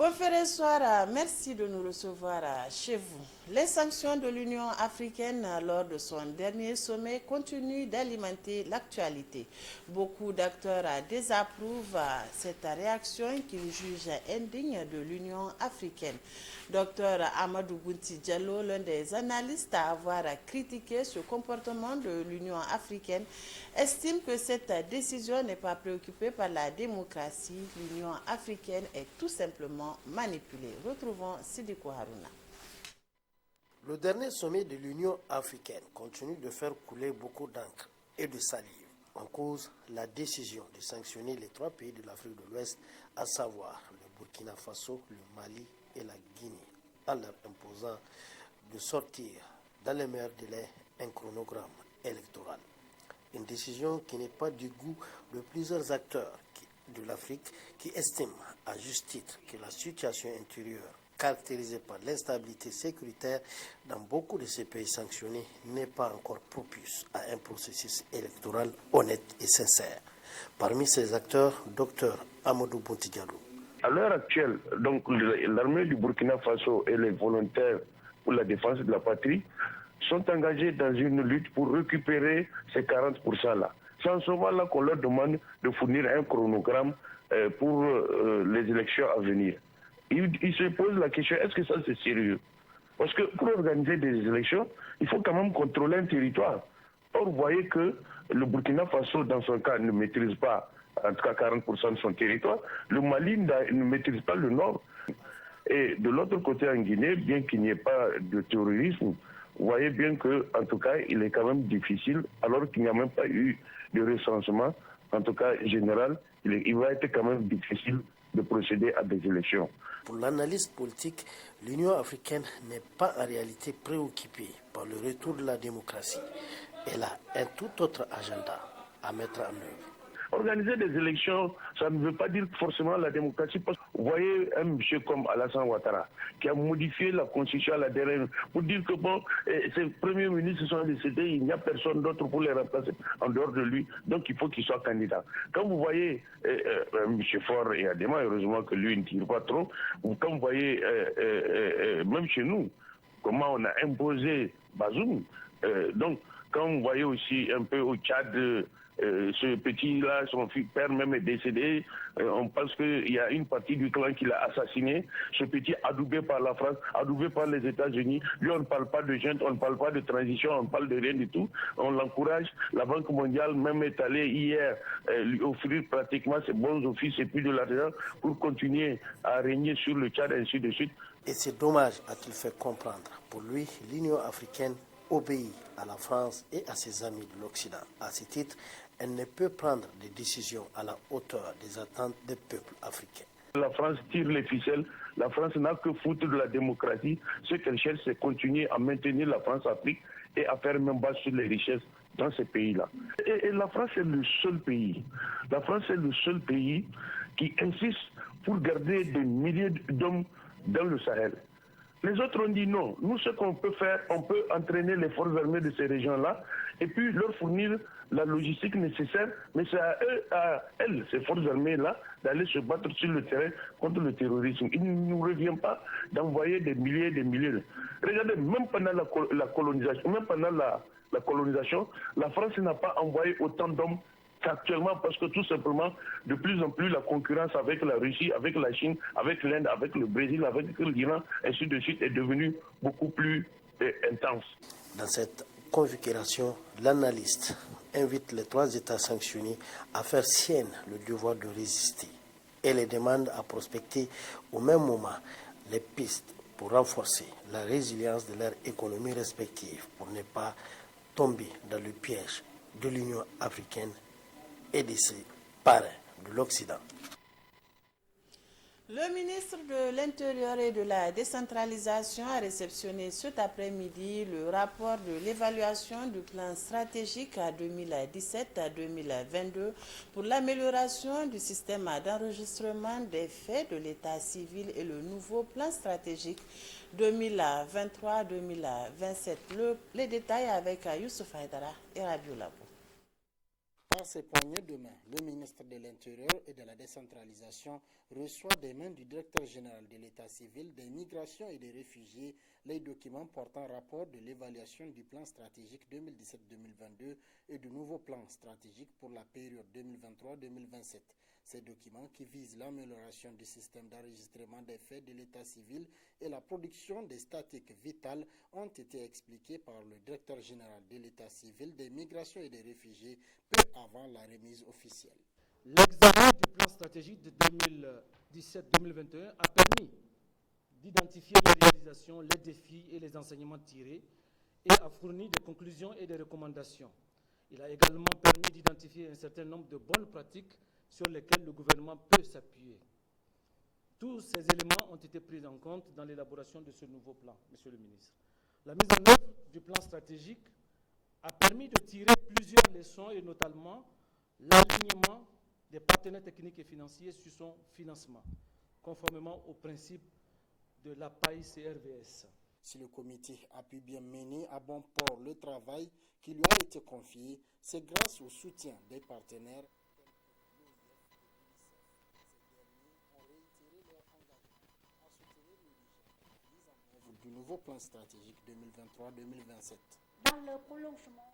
Bon frère et soir, merci de nous recevoir chez vous. Les sanctions de l'Union africaine lors de son dernier sommet continuent d'alimenter l'actualité. Beaucoup d'acteurs désapprouvent cette réaction qu'ils jugent indigne de l'Union africaine. Docteur Amadou Bounti Diallo, l'un des analystes à avoir critiqué ce comportement de l'Union africaine, estime que cette décision n'est pas préoccupée par la démocratie. L'Union africaine est tout simplement manipulée. Retrouvons Sidiko Haruna. Le dernier sommet de l'Union africaine continue de faire couler beaucoup d'encre et de salive. En cause, la décision de sanctionner les 3 pays de l'Afrique de l'Ouest, à savoir le Burkina Faso, le Mali et la Guinée, en leur imposant de sortir dans les meilleurs délais un chronogramme électoral. Une décision qui n'est pas du goût de plusieurs acteurs de l'Afrique qui estiment à juste titre que la situation intérieure caractérisée par l'instabilité sécuritaire dans beaucoup de ces pays sanctionnés n'est pas encore propice à un processus électoral honnête et sincère. Parmi ces acteurs, Dr Amadou Bounti Diallo. À l'heure actuelle, donc l'armée du Burkina Faso et les volontaires pour la défense de la patrie sont engagés dans une lutte pour récupérer ces 40%-là. C'est en ce moment-là qu'on leur demande de fournir un chronogramme pour les élections à venir. Ils se posent la question, est-ce que ça c'est sérieux? Parce que pour organiser des élections, il faut quand même contrôler un territoire. Or, vous voyez que le Burkina Faso, dans son cas, ne maîtrise pas, en tout cas 40% de son territoire. Le Mali ne maîtrise pas le nord. Et de l'autre côté, en Guinée, bien qu'il n'y ait pas de terrorisme, vous voyez bien que, en tout cas, il est quand même difficile, alors qu'il n'y a même pas eu de recensement, en tout cas général, il va être quand même difficile de procéder à des élections. Pour l'analyste politique, l'Union africaine n'est pas en réalité préoccupée par le retour de la démocratie. Elle a un tout autre agenda à mettre en œuvre. Organiser des élections, ça ne veut pas dire forcément la démocratie. Parce que vous voyez un monsieur comme Alassane Ouattara, qui a modifié la constitution à la dernière, pour dire que bon, ses premiers ministres sont décédés, il n'y a personne d'autre pour les remplacer en dehors de lui, donc il faut qu'il soit candidat. Quand vous voyez monsieur Faure et Adema, heureusement que lui ne tire pas trop, quand vous voyez même chez nous, comment on a imposé Bazoum, donc quand vous voyez aussi un peu au Tchad, ce petit-là, son père même est décédé. On pense qu'il y a une partie du clan qui l'a assassiné. Ce petit adoubé par la France, adoubé par les États-Unis. Lui, on ne parle pas de junte, on ne parle pas de transition, on ne parle de rien du tout. On l'encourage. La Banque mondiale même est allée hier lui offrir pratiquement ses bons offices et plus de l'argent pour continuer à régner sur le Tchad, ainsi de suite. Et c'est dommage, a-t-il fait comprendre. Pour lui, l'Union africaine obéit à la France et à ses amis de l'Occident. À ce titre, elle ne peut prendre des décisions à la hauteur des attentes des peuples africains. La France tire les ficelles. La France n'a que foutre de la démocratie. Ce qu'elle cherche, c'est continuer à maintenir la France-Afrique et à faire même base sur les richesses dans ces pays-là. Et la France est le seul pays. La France est le seul pays qui insiste pour garder des milliers d'hommes dans le Sahel. Les autres ont dit non. Nous, ce qu'on peut faire, on peut entraîner les forces armées de ces régions-là et puis leur fournir la logistique nécessaire, mais c'est à eux, à elles, ces forces armées-là, d'aller se battre sur le terrain contre le terrorisme. Il ne nous revient pas d'envoyer des milliers et des milliers. Regardez, même pendant la colonisation, la France n'a pas envoyé autant d'hommes actuellement, parce que tout simplement, de plus en plus, la concurrence avec la Russie, avec la Chine, avec l'Inde, avec le Brésil, avec l'Iran, ainsi de suite, est devenue beaucoup plus intense. Dans cette configuration, l'analyste invite les 3 États sanctionnés à faire sienne le devoir de résister et les demande à prospecter au même moment les pistes pour renforcer la résilience de leur économie respective pour ne pas tomber dans le piège de l'Union africaine et de ses parrains de l'Occident. Le ministre de l'Intérieur et de la décentralisation a réceptionné cet après-midi le rapport de l'évaluation du plan stratégique à 2017 à 2022 pour l'amélioration du système d'enregistrement des faits de l'état civil et le nouveau plan stratégique 2023-2027. Les détails avec Youssouf Haïdara et Rabiou Labo. Par ses poignées de main, le ministre de l'Intérieur et de la décentralisation reçoit des mains du directeur général de l'État civil, des migrations et des réfugiés les documents portant rapport de l'évaluation du plan stratégique 2017-2022 et du nouveau plan stratégique pour la période 2023-2027. Ces documents qui visent l'amélioration du système d'enregistrement des faits de l'état civil et la production des statistiques vitales ont été expliqués par le directeur général de l'état civil, des migrations et des réfugiés peu avant la remise officielle. L'examen du plan stratégique de 2017-2021 a permis d'identifier les réalisations, les défis et les enseignements tirés et a fourni des conclusions et des recommandations. Il a également permis d'identifier un certain nombre de bonnes pratiques sur lesquelles le gouvernement peut s'appuyer. Tous ces éléments ont été pris en compte dans l'élaboration de ce nouveau plan, Monsieur le ministre. La mise en œuvre du plan stratégique a permis de tirer plusieurs leçons et notamment l'alignement des partenaires techniques et financiers sur son financement, conformément aux principes de la PAI-CRVS. Si le comité a pu bien mener à bon port le travail qui lui a été confié, c'est grâce au soutien des partenaires du nouveau plan stratégique 2023-2027. Dans le prolongement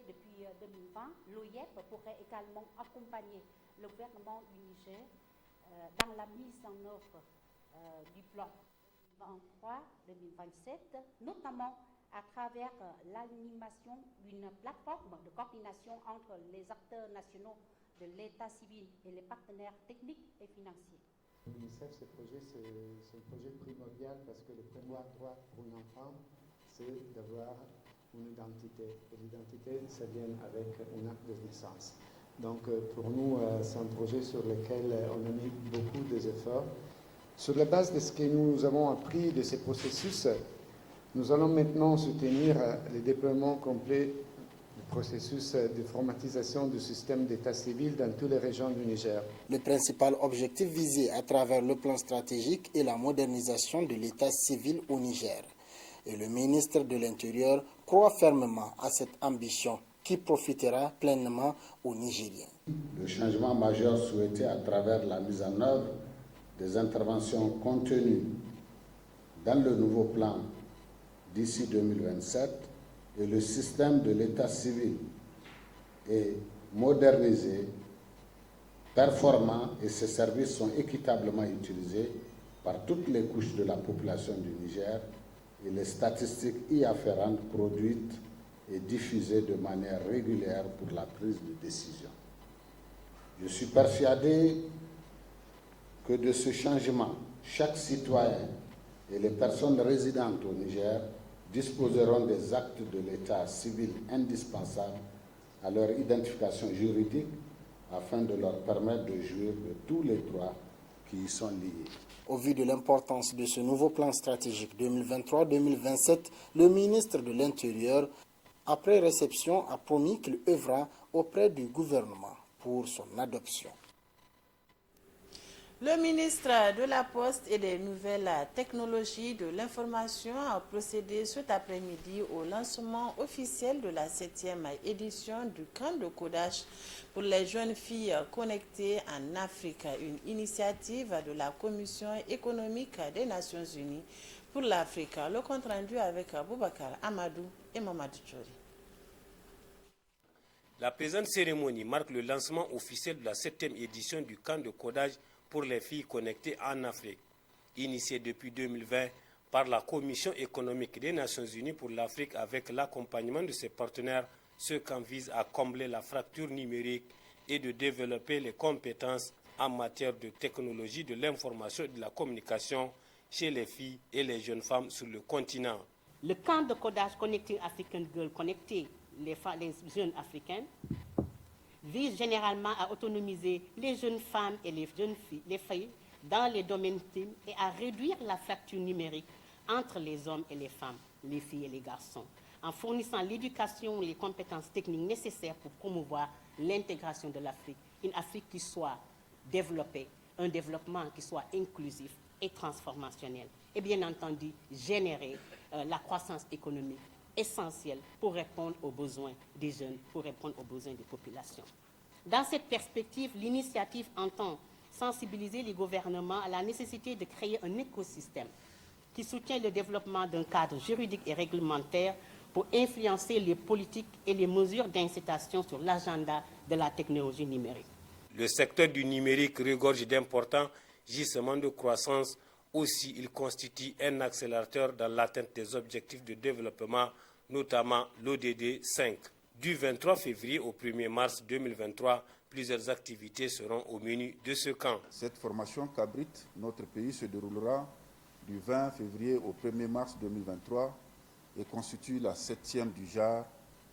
depuis 2020, l'OIF pourrait également accompagner le gouvernement du Niger dans la mise en œuvre du plan 2023-2027, notamment à travers l'animation d'une plateforme de coordination entre les acteurs nationaux de l'état civil et les partenaires techniques et financiers. L'UNICEF, ce projet, c'est un projet primordial parce que le premier droit pour un enfant, c'est d'avoir une identité. Et l'identité, ça vient avec un acte de naissance. Donc, pour nous, c'est un projet sur lequel on a mis beaucoup d'efforts. Sur la base de ce que nous avons appris de ces processus, nous allons maintenant soutenir le déploiement complet processus de formatisation du système d'état civil dans toutes les régions du Niger. Le principal objectif visé à travers le plan stratégique est la modernisation de l'état civil au Niger. Et le ministre de l'Intérieur croit fermement à cette ambition qui profitera pleinement aux Nigériens. Le changement majeur souhaité à travers la mise en œuvre des interventions contenues dans le nouveau plan d'ici 2027 et le système de l'état civil est modernisé, performant et ses services sont équitablement utilisés par toutes les couches de la population du Niger et les statistiques y afférentes produites et diffusées de manière régulière pour la prise de décision. Je suis persuadé que de ce changement, chaque citoyen et les personnes résidentes au Niger disposeront des actes de l'état civil indispensables à leur identification juridique afin de leur permettre de jouir de tous les droits qui y sont liés. Au vu de l'importance de ce nouveau plan stratégique 2023-2027, le ministre de l'Intérieur, après réception, a promis qu'il œuvrera auprès du gouvernement pour son adoption. Le ministre de la Poste et des Nouvelles Technologies de l'Information a procédé cet après-midi au lancement officiel de la 7e édition du camp de codage pour les jeunes filles connectées en Afrique, une initiative de la Commission économique des Nations Unies pour l'Afrique. Le compte rendu avec Boubacar Amadou et Mamadou Tchori. La présente cérémonie marque le lancement officiel de la 7e édition du camp de codage pour les filles connectées en Afrique, initié depuis 2020 par la Commission économique des Nations Unies pour l'Afrique avec l'accompagnement de ses partenaires. Ce camp vise à combler la fracture numérique et de développer les compétences en matière de technologie de l'information et de la communication chez les filles et les jeunes femmes sur le continent. Le camp de codage Connecting African Girls, connecter les jeunes africaines, vise généralement à autonomiser les jeunes femmes et les jeunes filles, les filles dans les domaines TIM et à réduire la fracture numérique entre les hommes et les femmes, les filles et les garçons, en fournissant l'éducation et les compétences techniques nécessaires pour promouvoir l'intégration de l'Afrique, une Afrique qui soit développée, un développement qui soit inclusif et transformationnel, et bien entendu générer la croissance économique essentielle pour répondre aux besoins des jeunes, pour répondre aux besoins des populations. Dans cette perspective, l'initiative entend sensibiliser les gouvernements à la nécessité de créer un écosystème qui soutient le développement d'un cadre juridique et réglementaire pour influencer les politiques et les mesures d'incitation sur l'agenda de la technologie numérique. Le secteur du numérique regorge d'importants gisements de croissance. Aussi, il constitue un accélérateur dans l'atteinte des objectifs de développement, notamment l'ODD 5. Du 23 février au 1er mars 2023, plusieurs activités seront au menu de ce camp. Cette formation qu'abrite notre pays se déroulera du 20 février au 1er mars 2023 et constitue la 7e du genre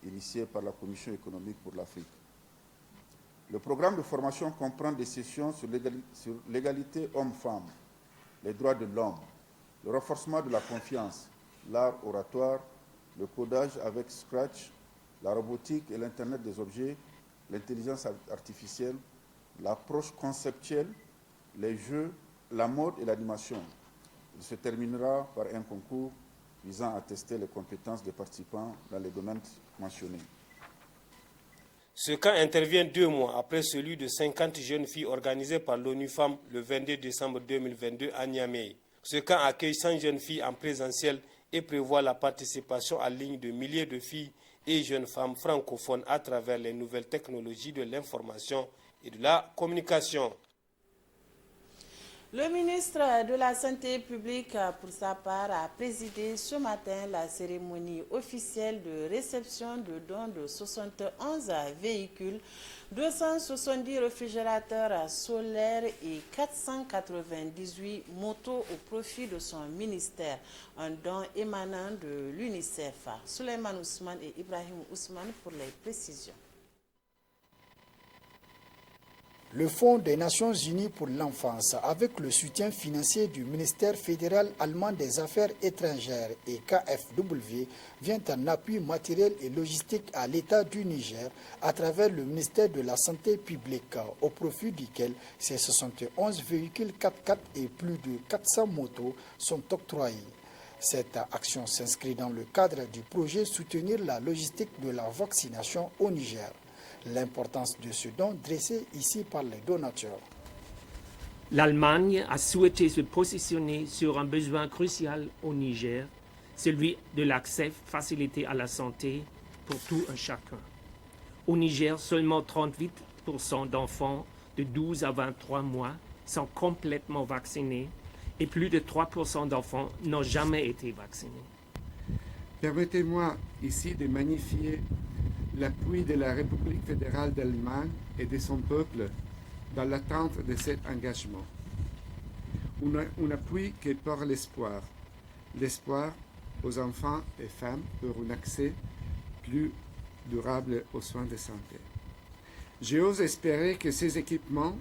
initiée par la Commission économique pour l'Afrique. Le programme de formation comprend des sessions sur l'égalité homme-femme, les droits de l'homme, le renforcement de la confiance, l'art oratoire, le codage avec Scratch, la robotique et l'Internet des objets, l'intelligence artificielle, l'approche conceptuelle, les jeux, la mode et l'animation. Il se terminera par un concours visant à tester les compétences des participants dans les domaines mentionnés. Ce camp intervient 2 mois après celui de 50 jeunes filles organisé par l'ONU Femmes le 22 décembre 2022 à Niamey. Ce camp accueille 100 jeunes filles en présentiel et prévoit la participation en ligne de milliers de filles et jeunes femmes francophones à travers les nouvelles technologies de l'information et de la communication. Le ministre de la Santé publique, pour sa part, a présidé ce matin la cérémonie officielle de réception de dons de 71 véhicules, 270 réfrigérateurs solaires et 498 motos au profit de son ministère, un don émanant de l'UNICEF. Souleymane Ousmane et Ibrahim Ousmane pour les précisions. Le Fonds des Nations Unies pour l'enfance, avec le soutien financier du ministère fédéral allemand des Affaires étrangères et KfW, vient en appui matériel et logistique à l'État du Niger à travers le ministère de la Santé publique, au profit duquel ces 71 véhicules 4x4 et plus de 400 motos sont octroyés. Cette action s'inscrit dans le cadre du projet Soutenir la logistique de la vaccination au Niger. L'importance de ce don dressé ici par les donateurs. L'Allemagne a souhaité se positionner sur un besoin crucial au Niger, celui de l'accès facilité à la santé pour tout un chacun. Au Niger, seulement 38% d'enfants de 12 à 23 mois sont complètement vaccinés et plus de 3% d'enfants n'ont jamais été vaccinés. Permettez-moi ici de magnifier l'appui de la République fédérale d'Allemagne et de son peuple dans l'attente de cet engagement. Un appui qui porte l'espoir aux enfants et femmes pour un accès plus durable aux soins de santé. J'ose espérer que ces équipements,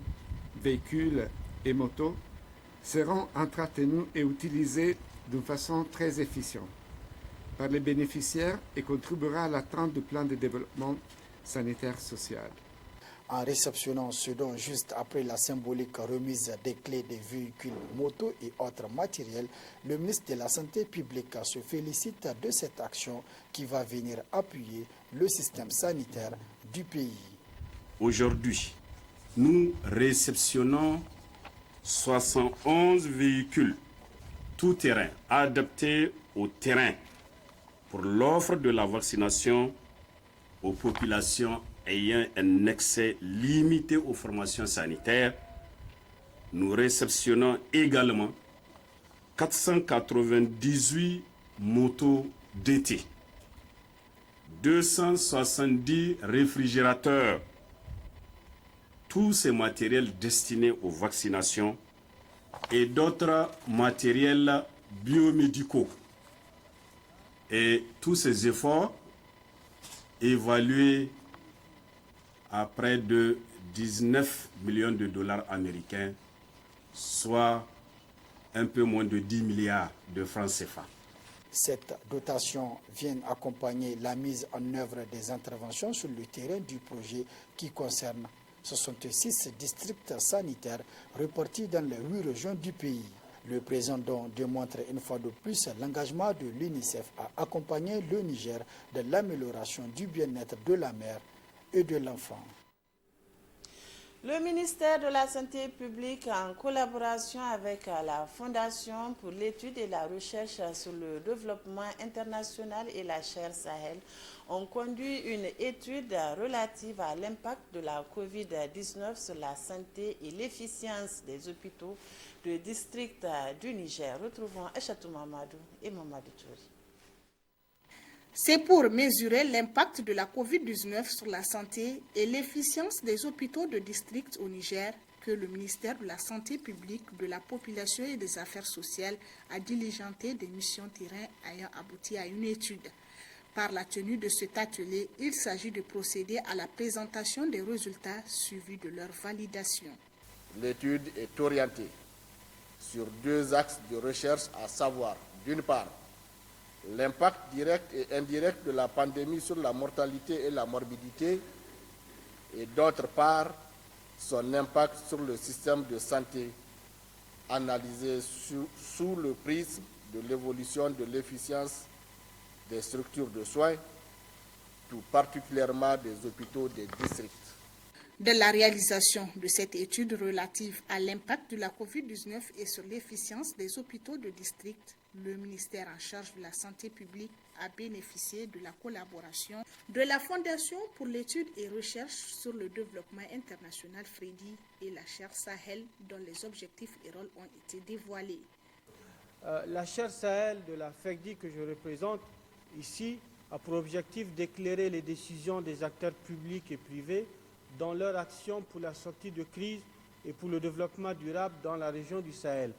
véhicules et motos, seront entretenus et utilisés d'une façon très efficiente par les bénéficiaires et contribuera à l'atteinte du plan de développement sanitaire social. En réceptionnant ce don juste après la symbolique remise des clés des véhicules, motos et autres matériels, le ministre de la Santé publique se félicite de cette action qui va venir appuyer le système sanitaire du pays. Aujourd'hui, nous réceptionnons 71 véhicules tout-terrain adaptés au terrain pour l'offre de la vaccination aux populations ayant un accès limité aux formations sanitaires. Nous réceptionnons également 498 motos d'été, 270 réfrigérateurs, tous ces matériels destinés aux vaccinations et d'autres matériels biomédicaux. Et tous ces efforts évalués à près de 19 millions de dollars américains, soit un peu moins de 10 milliards de francs CFA. Cette dotation vient accompagner la mise en œuvre des interventions sur le terrain du projet qui concerne 66 districts sanitaires répartis dans les 8 régions du pays. Le président Don démontre une fois de plus l'engagement de l'UNICEF à accompagner le Niger dans l'amélioration du bien-être de la mère et de l'enfant. Le ministère de la Santé publique, en collaboration avec la Fondation pour l'étude et la recherche sur le développement international et la chaire Sahel, ont conduit une étude relative à l'impact de la COVID-19 sur la santé et l'efficience des hôpitaux de district du Niger. Retrouvons Achatou Mamadou et Mamadou Touri. C'est pour mesurer l'impact de la COVID-19 sur la santé et l'efficience des hôpitaux de district au Niger que le ministère de la Santé publique, de la Population et des Affaires sociales a diligenté des missions terrain ayant abouti à une étude. Par la tenue de cet atelier, il s'agit de procéder à la présentation des résultats suivis de leur validation. L'étude est orientée sur 2 axes de recherche, à savoir, d'une part, l'impact direct et indirect de la pandémie sur la mortalité et la morbidité, et d'autre part, son impact sur le système de santé, analysé sous le prisme de l'évolution de l'efficience des structures de soins, tout particulièrement des hôpitaux des districts. De la réalisation de cette étude relative à l'impact de la COVID-19 et sur l'efficience des hôpitaux de district, le ministère en charge de la santé publique a bénéficié de la collaboration de la Fondation pour l'étude et recherche sur le développement international FREDI et la chaire Sahel, dont les objectifs et rôles ont été dévoilés. La chaire Sahel de la FREDI que je représente ici a pour objectif d'éclairer les décisions des acteurs publics et privés dans leur action pour la sortie de crise et pour le développement durable dans la région du Sahel.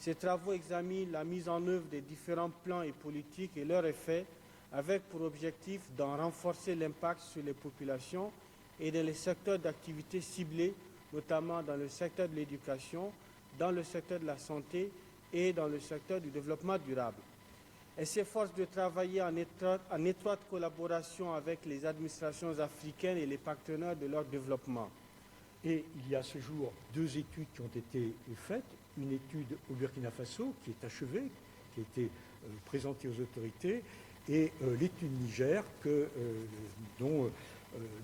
Ces travaux examinent la mise en œuvre des différents plans et politiques et leurs effets, avec pour objectif d'en renforcer l'impact sur les populations et dans les secteurs d'activité ciblés, notamment dans le secteur de l'éducation, dans le secteur de la santé et dans le secteur du développement durable. Elle s'efforce de travailler en étroite collaboration avec les administrations africaines et les partenaires de leur développement. Et il y a à ce jour 2 études qui ont été faites. Une étude au Burkina Faso qui est achevée, qui a été présentée aux autorités, et l'étude Niger dont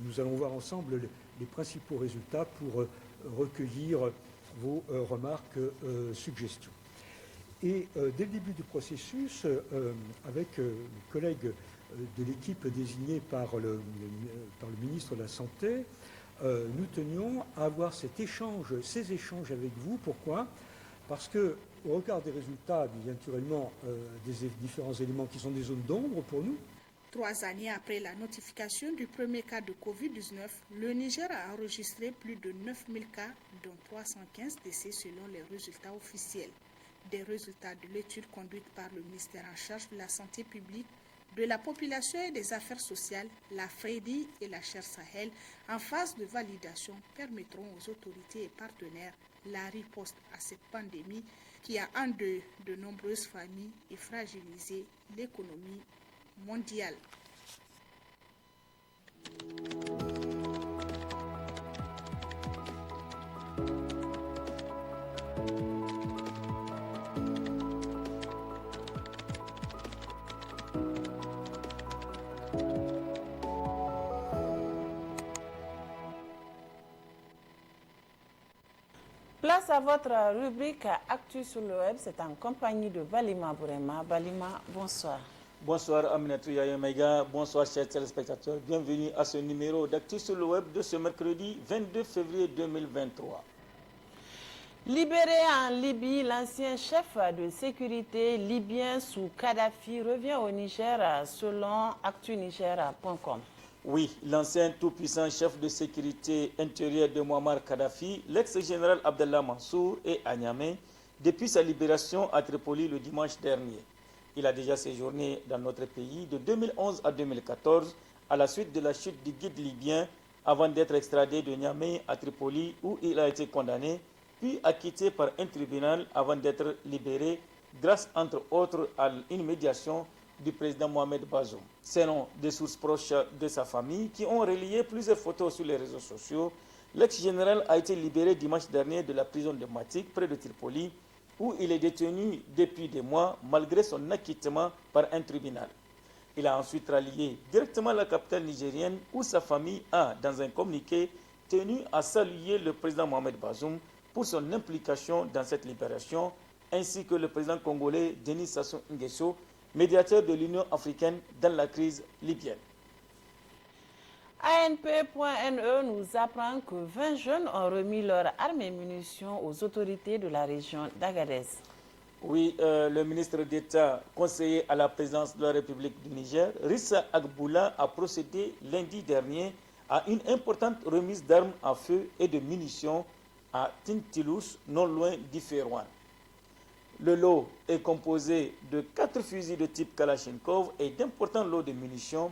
nous allons voir ensemble les principaux résultats pour recueillir vos remarques, suggestions. Et dès le début du processus, avec les collègues de l'équipe désignée par le ministre de la Santé, nous tenions à avoir ces échanges avec vous. Pourquoi ? Parce que, au regard des résultats, il y a naturellement des différents éléments qui sont des zones d'ombre pour nous. 3 années après la notification du premier cas de Covid-19, le Niger a enregistré plus de 9000 cas, dont 315 décès selon les résultats officiels. Des résultats de l'étude conduite par le ministère en charge de la santé publique, de la population et des affaires sociales, la FREDI et la chaire Sahel, en phase de validation, permettront aux autorités et partenaires la riposte à cette pandémie qui a endeuillé de nombreuses familles et fragilisé l'économie mondiale. Place à votre rubrique Actu sur le web. C'est en compagnie de Balima Bourema. Balima, bonsoir. Bonsoir Aminatou Yayamaïga, bonsoir chers téléspectateurs. Bienvenue à ce numéro d'Actu sur le web de ce mercredi 22 février 2023. Libéré en Libye, l'ancien chef de sécurité libyen sous Kadhafi revient au Niger selon actuniger.com. Oui, l'ancien tout-puissant chef de sécurité intérieure de Muammar Kadhafi, l'ex-général Abdallah Mansour, est à Niamey depuis sa libération à Tripoli le dimanche dernier. Il a déjà séjourné dans notre pays de 2011 à 2014 à la suite de la chute du guide libyen avant d'être extradé de Niamey à Tripoli où il a été condamné puis acquitté par un tribunal avant d'être libéré grâce entre autres à une médiation du président Mohamed Bazoum. Selon des sources proches de sa famille qui ont relayé plusieurs photos sur les réseaux sociaux, l'ex-général a été libéré dimanche dernier de la prison de Matik près de Tripoli où il est détenu depuis des mois malgré son acquittement par un tribunal. Il a ensuite rallié directement la capitale nigérienne où sa famille a, dans un communiqué, tenu à saluer le président Mohamed Bazoum pour son implication dans cette libération, ainsi que le président congolais Denis Sassou Nguesso, médiateur de l'Union africaine dans la crise libyenne. ANP.NE nous apprend que 20 jeunes ont remis leurs armes et munitions aux autorités de la région d'Agadez. Oui, le ministre d'État conseiller à la présidence de la République du Niger, Rissa Agboula, a procédé lundi dernier à une importante remise d'armes à feu et de munitions à Tintilous, non loin d'Iférouane. Le lot est composé de 4 fusils de type Kalachnikov et d'importants lots de munitions.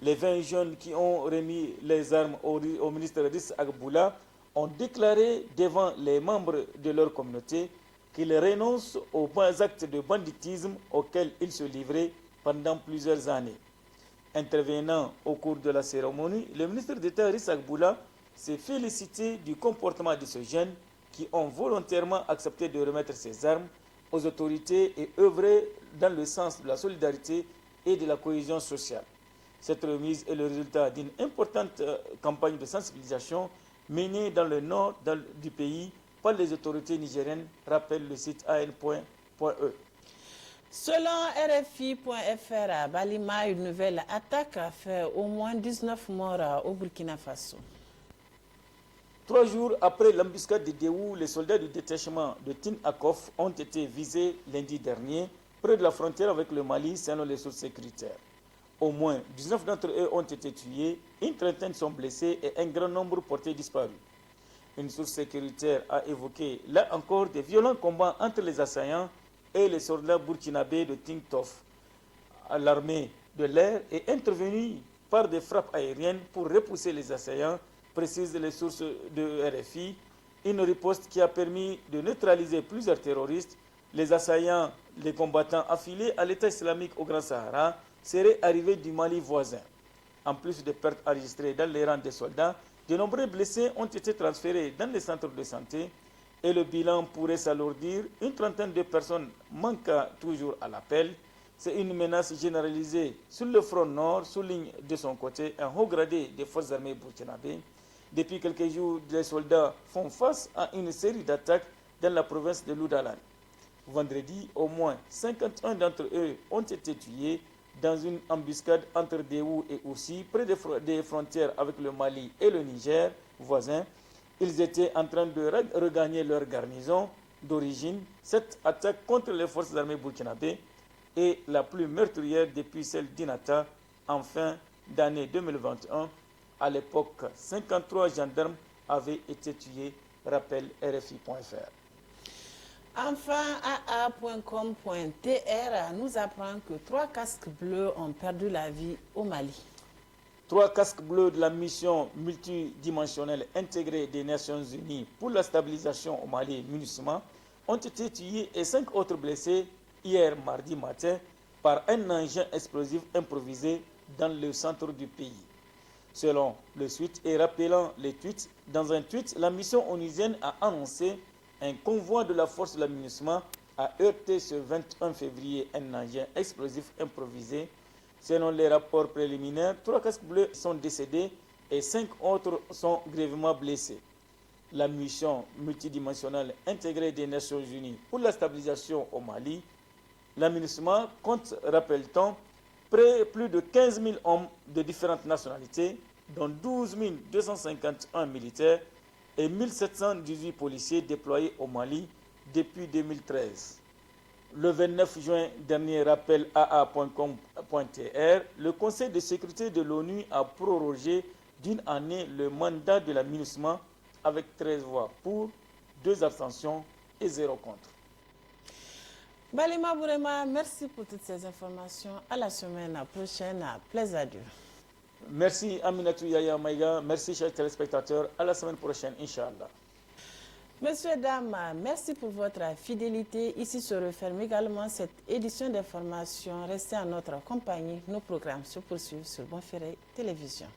Les 20 jeunes qui ont remis les armes au ministre Rissa Agboula ont déclaré devant les membres de leur communauté qu'ils renoncent aux actes de banditisme auxquels ils se livraient pendant plusieurs années. Intervenant au cours de la cérémonie, le ministre d'État Rissa Agboula s'est félicité du comportement de ces jeunes qui ont volontairement accepté de remettre ces armes aux autorités et œuvrer dans le sens de la solidarité et de la cohésion sociale. Cette remise est le résultat d'une importante campagne de sensibilisation menée dans le nord du pays par les autorités nigériennes, rappelle le site an.e. Selon RFI.fr, à Balima, une nouvelle attaque a fait au moins 19 morts au Burkina Faso. 3 jours après l'embuscade de Déhou, les soldats du détachement de Tin Akof ont été visés lundi dernier près de la frontière avec le Mali selon les sources sécuritaires. Au moins 19 d'entre eux ont été tués, une trentaine sont blessés et un grand nombre portés disparus. Une source sécuritaire a évoqué là encore des violents combats entre les assaillants et les soldats burkinabés de Tintof. L'armée de l'air est intervenue par des frappes aériennes pour repousser les assaillants, précisent les sources de RFI, une riposte qui a permis de neutraliser plusieurs terroristes. Les assaillants, les combattants affiliés à l'État islamique au Grand Sahara, seraient arrivés du Mali voisin. En plus de pertes enregistrées dans les rangs des soldats, de nombreux blessés ont été transférés dans les centres de santé et le bilan pourrait s'alourdir. Une trentaine de personnes manquent toujours à l'appel. C'est une menace généralisée sur le front nord, souligne de son côté un haut gradé des forces armées burkinabées. Depuis quelques jours, les soldats font face à une série d'attaques dans la province de Loudalan. Vendredi, au moins 51 d'entre eux ont été tués dans une embuscade entre Déhou et Oussi, près des frontières avec le Mali et le Niger voisin. Ils étaient en train de regagner leur garnison d'origine. Cette attaque contre les forces armées burkinabées est la plus meurtrière depuis celle d'Inata en fin d'année 2021. À l'époque, 53 gendarmes avaient été tués, rappelle RFI.fr. Enfin, AA.com.tr nous apprend que 3 casques bleus ont perdu la vie au Mali. 3 casques bleus de la mission multidimensionnelle intégrée des Nations Unies pour la stabilisation au Mali, MINUSMA, ont été tués et 5 autres blessés hier mardi matin par un engin explosif improvisé dans le centre du pays. Selon le tweet et rappelant les tweets, dans un tweet, la mission onusienne a annoncé un convoi de la force de la MINUSMA a heurté ce 21 février un engin explosif improvisé. Selon les rapports préliminaires, 3 casques bleus sont décédés et 5 autres sont grièvement blessés. La mission multidimensionnelle intégrée des Nations Unies pour la stabilisation au Mali, la MINUSMA compte, rappelle-t-on, plus de 15 000 hommes de différentes nationalités, dont 12 251 militaires et 1718 policiers déployés au Mali depuis 2013. Le 29 juin dernier, rappelle AA.com.tr, le Conseil de sécurité de l'ONU a prorogé d'une année le mandat de la MINUSMA avec 13 voix pour, 2 abstentions et 0 contre. Balima Bourema, merci pour toutes ces informations. À la semaine prochaine. Plaisir à Dieu. Merci Aminatou Yaya Maïga. Merci chers téléspectateurs. À la semaine prochaine, Inch'Allah. Messieurs, dames, merci pour votre fidélité. Ici se referme également cette édition d'information. Restez en notre compagnie. Nos programmes se poursuivent sur Bonferré Télévision.